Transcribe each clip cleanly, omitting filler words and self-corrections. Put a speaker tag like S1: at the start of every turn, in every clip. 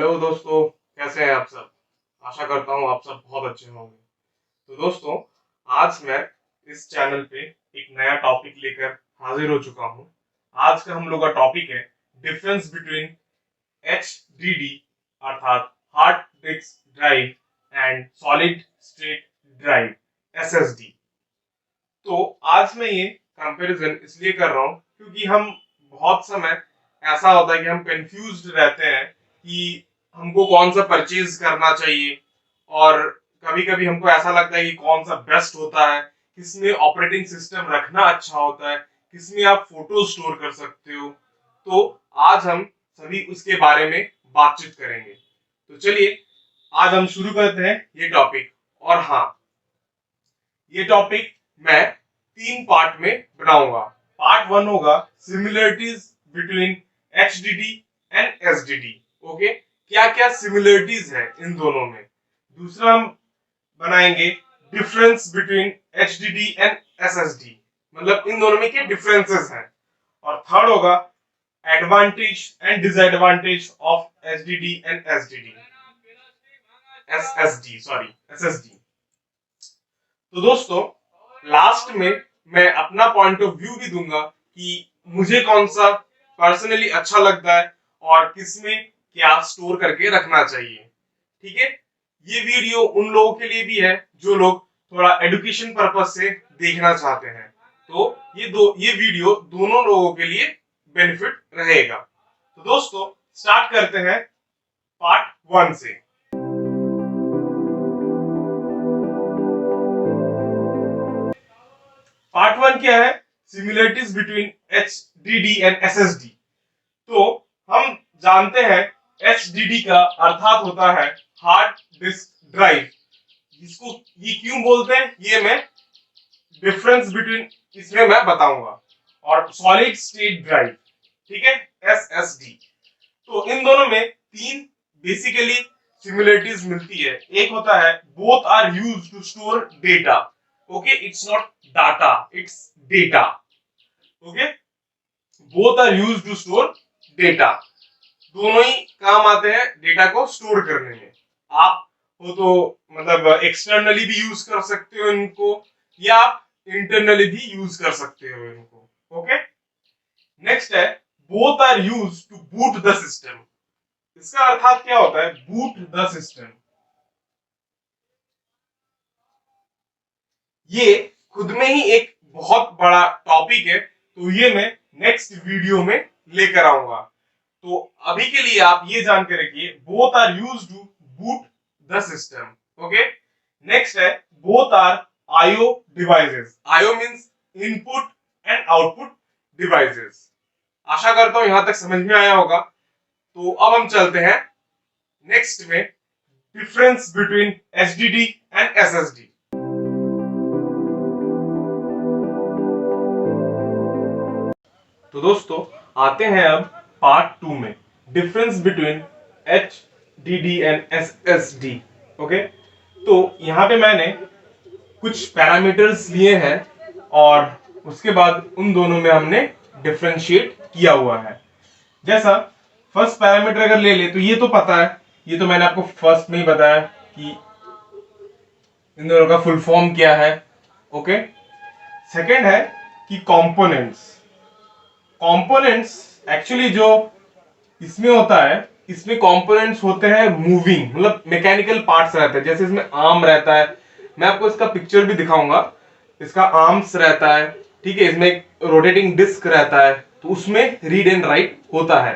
S1: Hello दोस्तों, कैसे हैं आप सब। आशा करता हूँ आप सब बहुत अच्छे होंगे। तो दोस्तों, आज मैं इस चैनल पे एक नया टॉपिक लेकर हाजिर हो चुका हूँ। आज का हम लोग का टॉपिक है डिफरेंस बिटवीन HDD अर्थात hard disk drive and solid state drive SSD। तो आज मैं ये कंपैरिजन इसलिए कर रहा हूँ क्योंकि हम बहुत समय ऐसा होता है कि हम कंफ्यूज्ड रहते हैं कि हमको कौन सा परचेज करना चाहिए, और कभी कभी हमको ऐसा लगता है कि कौन सा बेस्ट होता है, किसमें ऑपरेटिंग सिस्टम रखना अच्छा होता है, किसमें आप फोटो स्टोर कर सकते हो। तो आज हम सभी उसके बारे में बातचीत करेंगे। तो चलिए आज हम शुरू करते हैं ये टॉपिक। और हाँ, ये टॉपिक मैं 3 पार्ट में बनाऊंगा। पार्ट 1 होगा similarities between HDD and SDD। Okay, क्या क्या सिमिलरिटीज है इन दोनों में। दूसरा हम बनाएंगे difference between HDD and SSD, मतलब इन दोनों में क्या डिफरेंसेस हैं। और थर्ड होगा advantage and disadvantage of HDD and SSD। तो दोस्तों, लास्ट में मैं अपना पॉइंट ऑफ व्यू भी दूंगा कि मुझे कौन सा पर्सनली अच्छा लगता है और किसमें क्या स्टोर करके रखना चाहिए। ठीक है, ये वीडियो उन लोगों के लिए भी है जो लोग थोड़ा एजुकेशन पर्पज से देखना चाहते हैं। तो ये वीडियो दोनों लोगों के लिए बेनिफिट रहेगा। तो दोस्तों, स्टार्ट करते हैं पार्ट 1 से। पार्ट 1 क्या है? Similarities between HDD and SSD। तो हम जानते हैं HDD का अर्थात होता है हार्ड डिस्क ड्राइव। इसको ये क्यों बोलते हैं, ये मैं डिफरेंस बिटवीन इसमें मैं बताऊंगा। और सॉलिड स्टेट ड्राइव, ठीक है, SSD। तो इन दोनों में 3 बेसिकली सिमिलरिटीज मिलती है। एक होता है both are used to store data. Okay, it's not data, it's data. Okay, both are used to store data. दोनों ही काम आते हैं डेटा को स्टोर करने में। आप हो तो मतलब एक्सटर्नली भी यूज कर सकते हो इनको, या आप इंटरनली भी यूज कर सकते हो इनको। ओके, नेक्स्ट है both are used to boot the system. इसका अर्थात क्या होता है? Boot the system. ये खुद में ही एक बहुत बड़ा टॉपिक है, तो ये मैं नेक्स्ट वीडियो में लेकर आऊंगा। तो अभी के लिए आप ये जान के रखिए both are used to boot the system. Okay, next है both are IO devices. IO means input and output devices. आशा करता हूं यहां तक समझ में आया होगा। तो अब हम चलते हैं नेक्स्ट में difference between HDD and SSD। तो दोस्तों, आते हैं अब पार्ट 2 में difference between HDD and SSD। Okay, तो यहाँ पे मैंने कुछ पैरामीटर्स लिए हैं और उसके बाद उन दोनों में हमने डिफरेंशिएट किया हुआ है। जैसा फर्स्ट पैरामीटर अगर ले ले तो ये तो पता है, ये तो मैंने आपको फर्स्ट में ही बताया कि इन दोनों का फुल फॉर्म क्या है। ओके, सेकेंड है कि कंपोनेंट्स। कंपोनेंट्स एक्चुअली जो इसमें होता है, इसमें कंपोनेंट्स होते हैं मूविंग, मतलब मैकेनिकल पार्ट्स रहते हैं। जैसे इसमें आर्म रहता है, मैं आपको इसका पिक्चर भी दिखाऊंगा। इसका आर्म्स रहता है, ठीक है, इसमें एक रोटेटिंग डिस्क रहता है, तो उसमें रीड एंड राइट होता है।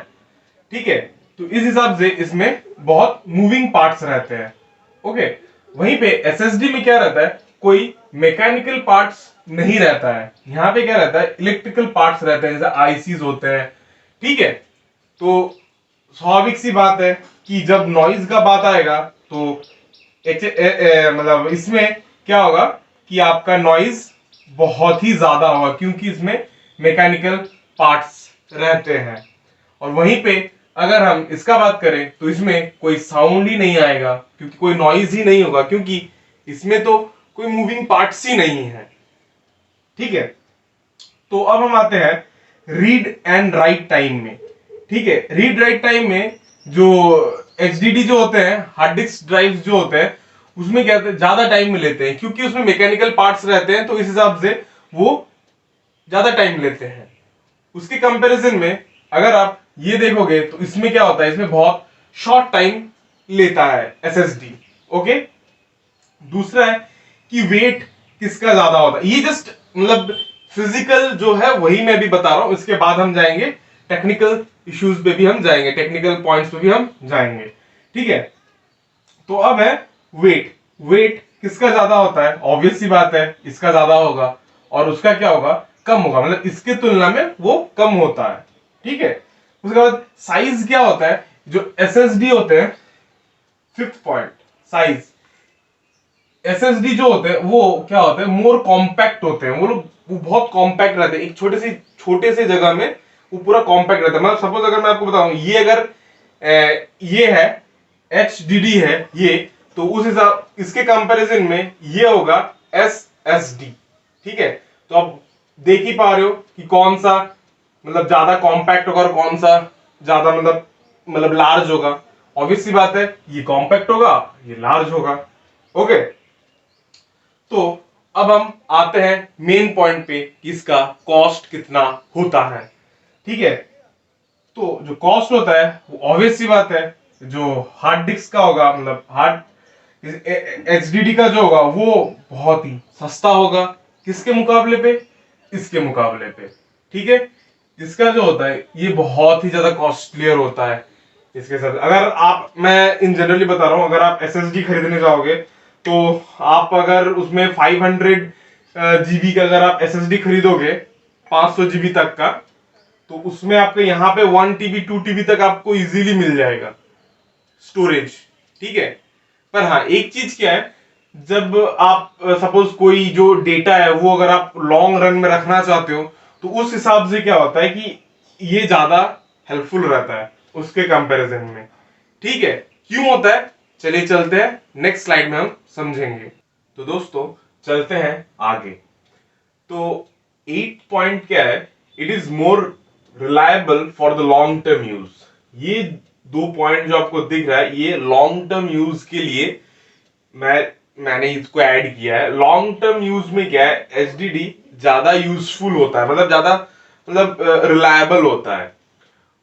S1: ठीक है, तो इस हिसाब से इसमें बहुत मूविंग पार्ट्स रहते हैं। ओके, वहीं पे SSD में क्या रहता है? कोई मैकेनिकल पार्ट्स नहीं रहता है। यहाँ पे क्या रहता है? इलेक्ट्रिकल पार्ट्स रहते हैं, जैसे ICs होते हैं। ठीक है, तो स्वाभाविक सी बात है कि जब नॉइज का बात आएगा तो मतलब इसमें क्या होगा कि आपका नॉइज बहुत ही ज्यादा होगा, क्योंकि इसमें मैकेनिकल पार्ट्स रहते हैं। और वहीं पे अगर हम इसका बात करें तो इसमें कोई साउंड ही नहीं आएगा, क्योंकि कोई नॉइज ही नहीं होगा, क्योंकि इसमें तो कोई मूविंग पार्ट्स ही नहीं है। ठीक है, तो अब हम आते हैं रीड एंड राइट टाइम में। ठीक है, रीड राइट टाइम में जो एचडीडी जो होते हैं, हार्ड डिस्क ड्राइव जो होते हैं, उसमें क्या होता है, ज्यादा टाइम में लेते हैं, क्योंकि उसमें मैकेनिकल पार्ट्स रहते हैं, तो इस हिसाब से वो ज्यादा टाइम लेते हैं। उसके कंपैरिजन में अगर आप ये देखोगे तो इसमें क्या होता है, इसमें बहुत शॉर्ट टाइम लेता है एसएसडी। ओके, दूसरा है कि वेट किसका ज्यादा होता है। ये जस्ट मतलब फिजिकल जो है वही मैं भी बता रहा हूं, इसके बाद हम जाएंगे टेक्निकल इश्यूज पे भी हम जाएंगे, टेक्निकल पॉइंट्स पे भी हम जाएंगे। ठीक है, तो अब है वेट। वेट किसका ज्यादा होता है, ऑब्वियस सी बात है इसका ज्यादा होगा, और उसका क्या होगा, कम होगा, मतलब इसके तुलना में वो कम होता है। ठीक है, उसके बाद साइज क्या होता है, जो एसएसडी होते हैं, फिफ्थ पॉइंट, साइज। एसएसडी जो होते हैं वो क्या होते हैं, मोर कॉम्पैक्ट होते हैं, वो लोग वो बहुत कॉम्पैक्ट रहते हैं, एक छोटे से जगह में वो पूरा कॉम्पैक्ट रहता है। मतलब सपोज अगर मैं आपको बताऊं, ये अगर ये है एच डी डी है ये, तो उस हिसाब इसके कंपैरिजन में ये होगा एस एस डी। ठीक है, तो आप देख ही पा रहे हो कि कौन सा मतलब ज्यादा कॉम्पैक्ट होगा और कौन सा ज्यादा मतलब लार्ज होगा। ऑब्वियस सी बात है, ये कॉम्पैक्ट होगा, ये लार्ज होगा। ओके, तो अब हम आते हैं मेन पॉइंट पे कि इसका कॉस्ट कितना होता है। ठीक है, तो जो कॉस्ट होता है वो ऑब्वियस सी बात है, जो हार्ड डिस्क का होगा, मतलब हार्ड एचडीडी का जो होगा वो बहुत ही सस्ता होगा। किसके मुकाबले पे, इसके मुकाबले पे। ठीक है, इसका जो होता है ये बहुत ही ज्यादा कॉस्टलियर होता है इसके साथ। अगर आप, मैं इन जनरली बता रहा हूं, अगर आप एसएसडी खरीदने जाओगे तो आप अगर उसमें 500 जीबी का अगर आप एसएसडी खरीदोगे 500 जीबी तक का, तो उसमें आपके यहाँ पे 1 टीबी 2 टीबी तक आपको इजीली मिल जाएगा स्टोरेज। ठीक है, पर हाँ एक चीज क्या है, जब आप सपोज कोई जो डेटा है वो अगर आप लॉन्ग रन में रखना चाहते हो, तो उस हिसाब से क्या होता है कि ये ज्यादा हेल्पफुल रहता है उसके कंपैरिजन में। ठीक है, क्यों होता है, चलिए चलते हैं नेक्स्ट स्लाइड में हम समझेंगे। तो दोस्तों चलते हैं आगे। तो 8 पॉइंट क्या है, it is more reliable for the long term use. ये 2 पॉइंट जो आपको दिख रहा है ये लॉन्ग टर्म यूज के लिए मैंने इसको ऐड किया है। लॉन्ग टर्म यूज में क्या है, एचडीडी ज्यादा यूजफुल होता है, मतलब ज्यादा मतलब रिलायबल होता है।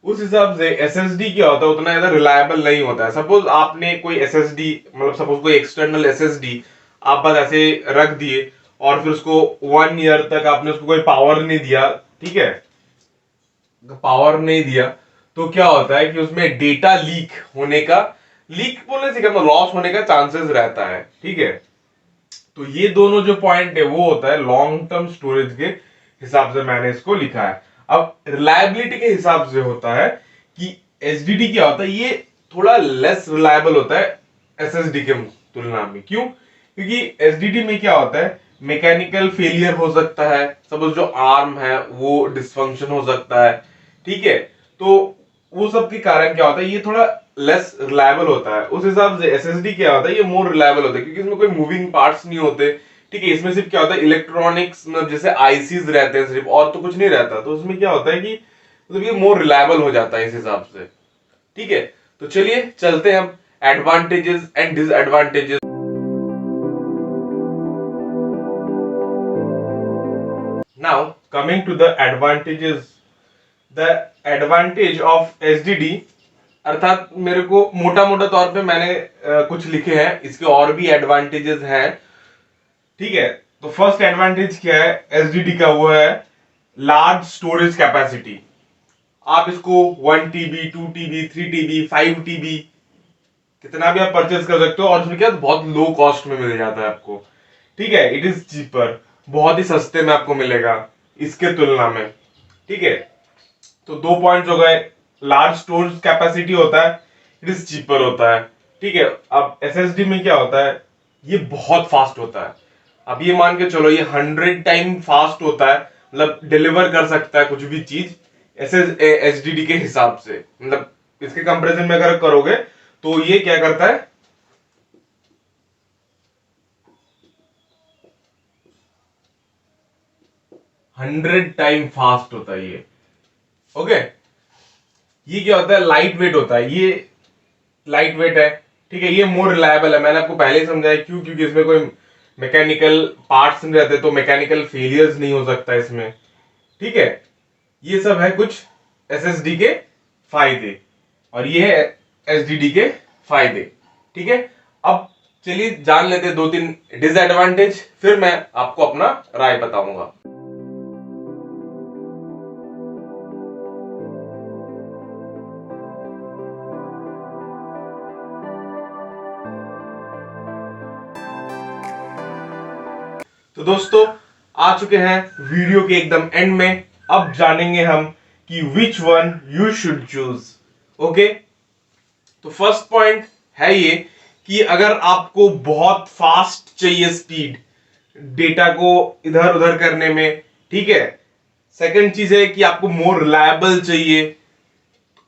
S1: उस हिसाब से एसएसडी क्या होता है, उतना ज्यादा रिलायबल नहीं होता है। सपोज आपने कोई एसएसडी, मतलब सपोज कोई एक्सटर्नल एसएसडी आप बस ऐसे रख दिए और फिर उसको 1 ईयर तक आपने उसको कोई पावर नहीं दिया, ठीक है, पावर नहीं दिया, तो क्या होता है कि उसमें डेटा लीक होने का, लीक बोलने से क्या मतलब लॉस होने का चांसेस रहता है। ठीक है, तो ये दोनों जो पॉइंट है वो होता है लॉन्ग टर्म स्टोरेज के हिसाब से मैंने इसको लिखा है। अब रिलायबिलिटी के हिसाब से होता है कि एचडीडी क्या होता है, ये थोड़ा लेस रिलायबल होता है एसएसडी के तुलना में। क्यों, क्योंकि एसडीडी में क्या होता है, मैकेनिकल फेलियर हो सकता है, सपोज जो आर्म है वो डिसफंक्शन हो सकता है। ठीक है, तो वो सब के कारण क्या होता है, ये थोड़ा लेस रिलायबल होता है। उस हिसाब से एसएसडी क्या होता है, ये मोर रिलायबल होता है, क्योंकि इसमें कोई मूविंग पार्ट्स नहीं होते। ठीक है, इसमें सिर्फ क्या होता है, इलेक्ट्रॉनिक्स मतलब जैसे आईसीज रहते हैं सिर्फ, और तो कुछ नहीं रहता। तो उसमें क्या होता है कि मतलब ये मोर रिलायबल हो जाता है इस हिसाब से। ठीक है, तो चलिए चलते हैं हम advantages and disadvantages. Now coming to the advantages, the advantage of HDD, अर्थात मेरे को मोटा मोटा तौर पे मैंने कुछ लिखे हैं, इसके और भी एडवांटेजेस हैं। ठीक है, तो फर्स्ट एडवांटेज क्या है एचडीडी का, वो है लार्ज स्टोरेज कैपेसिटी। आप इसको 1 टीबी 2 टीबी 3 टीबी 5 टीबी कितना भी आप परचेज कर सकते हो, और उसमें क्या बहुत लो कॉस्ट में मिल जाता है आपको। ठीक है, इट इज चीपर, बहुत ही सस्ते में आपको मिलेगा इसके तुलना में। ठीक है, तो 2 पॉइंट्स हो गए, लार्ज स्टोरेज कैपेसिटी होता है, इट इज चीपर होता है। ठीक है, अब एसएसडी में क्या होता है, ये बहुत फास्ट होता है। अब ये मान के चलो ये 100 टाइम फास्ट होता है, मतलब डिलीवर कर सकता है कुछ भी चीज एचडीडी के हिसाब से। मतलब इसके कंपैरिजन में अगर करोगे तो ये क्या करता है, 100 टाइम फास्ट होता है ये। ओके, ये क्या होता है, लाइट वेट होता है, ये लाइट वेट है, ठीक है, ये मोर रिलायबल है। मैंने आपको पहले ही समझाया क्यों, क्योंकि इसमें कोई मैकेनिकल पार्ट्स नहीं रहते, तो मैकेनिकल फेलियर्स नहीं हो सकता इसमें, ठीक है। ये सब है कुछ एसएसडी के फायदे, और ये है एसडीडी के फायदे, ठीक है। अब चलिए जान लेते हैं दो तीन डिसएडवांटेज, फिर मैं आपको अपना राय बताऊंगा। तो दोस्तों आ चुके हैं वीडियो के एकदम एंड में। अब जानेंगे हम कि which one you should choose. Okay, तो फर्स्ट पॉइंट है ये कि अगर आपको बहुत फास्ट चाहिए स्पीड डेटा को इधर उधर करने में, ठीक है। सेकंड चीज है कि आपको मोर रिलायबल चाहिए,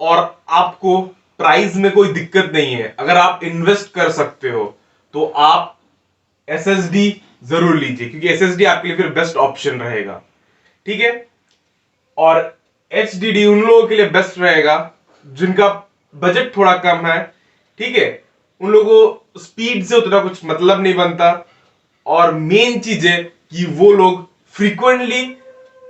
S1: और आपको प्राइस में कोई दिक्कत नहीं है, अगर आप इन्वेस्ट कर सकते हो तो आप एसएसडी जरूर लीजिए, क्योंकि एसएसडी आपके लिए फिर बेस्ट ऑप्शन रहेगा, ठीक है। और एचडीडी उन लोगों के लिए बेस्ट रहेगा जिनका बजट थोड़ा कम है, ठीक है। उन लोगों को स्पीड से उतना कुछ मतलब नहीं बनता, और मेन चीज है कि वो लोग फ्रीक्वेंटली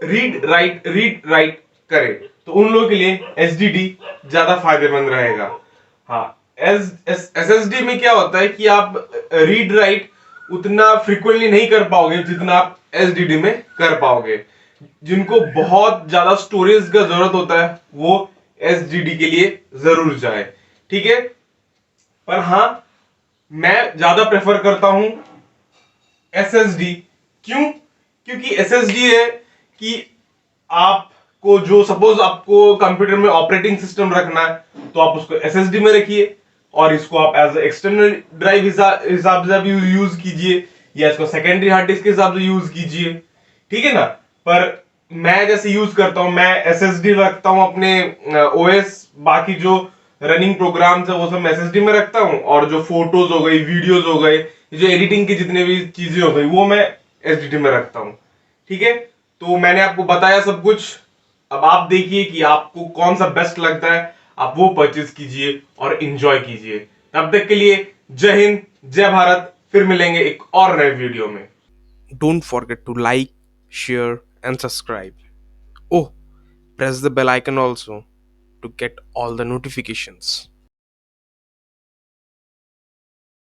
S1: रीड राइट करें, तो उन लोगों के लिए एचडीडी ज्यादा फायदेमंद रहेगा। हाँ, एसएसडी में क्या होता है कि आप रीड राइट उतना फ्रीक्वेंटली नहीं कर पाओगे जितना आप एसडीडी में कर पाओगे। जिनको बहुत ज्यादा स्टोरेज का जरूरत होता है वो एसडीडी के लिए जरूर जाए, ठीक है। पर हाँ, मैं ज्यादा प्रेफर करता हूं एसएसडी। क्यों? क्योंकि एसएसडी है कि आपको जो सपोज आपको कंप्यूटर में ऑपरेटिंग सिस्टम रखना है तो आप उसको एसएसडी में रखिए, और इसको आप एज एक्सटर्नल ड्राइव हिसाब से यूज कीजिए, या इसको सेकेंडरी हार्ड डिस्क के हिसाब से यूज कीजिए, ठीक है ना। पर मैं जैसे यूज करता हूं, मैं एसएसडी रखता हूं अपने ओएस, बाकी जो रनिंग प्रोग्राम्स है वो सब मैं एसएसडी में रखता हूं, और जो फोटोज हो गई, वीडियोज हो गए, जो एडिटिंग की जितने भी चीजें हो गई वो मैं एसडीडी में रखता हूं, ठीक है। तो मैंने आपको बताया सब कुछ, अब आप देखिए कि आपको कौन सा बेस्ट लगता है, आप वो परचेज कीजिए और इंजॉय कीजिए। तब तक के लिए जय हिंद, जय भारत, फिर मिलेंगे एक और नए वीडियो में।
S2: Don't forget to like, share, and subscribe. Oh, press the bell icon also to get all the notifications.